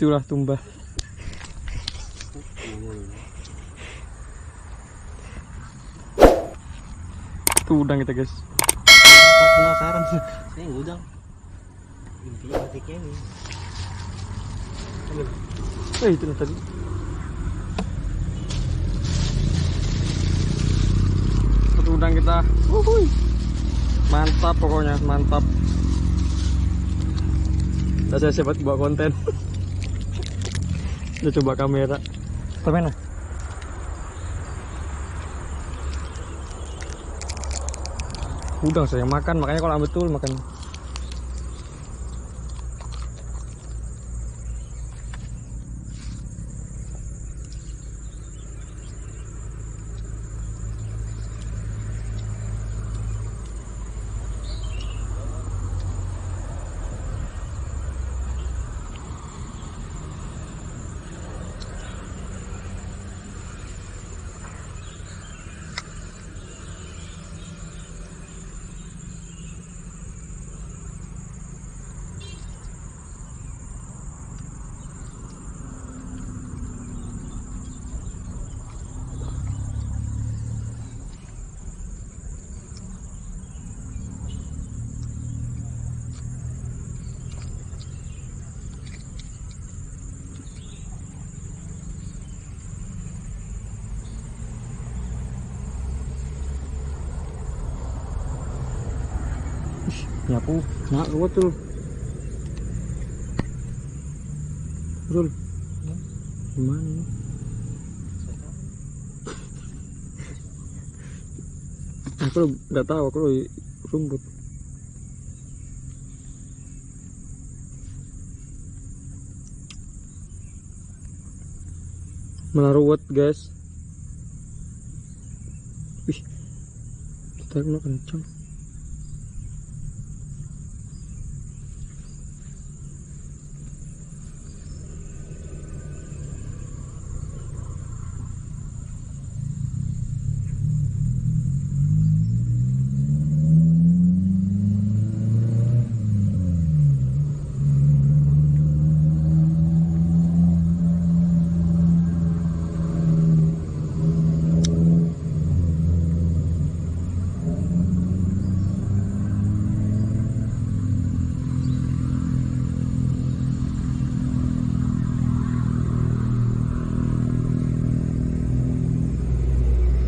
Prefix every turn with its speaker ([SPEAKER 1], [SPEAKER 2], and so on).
[SPEAKER 1] Itulah tumbah. Itu udang kita guys.
[SPEAKER 2] Penasaran sih. Ini udang. Intinya batiknya ini.
[SPEAKER 1] Itu tadi. Satu udang kita. Wuhui. Mantap pokoknya, mantap. Saya siap buat konten. Udah coba kamera. Mana? Udang saya makan, makanya kalau betul makan. Nyapu, nak kuat tuh. Betul. Gimana ini? Aku nggak tahu, aku rumput. Menaruh guys. Wih, kita kena kencang.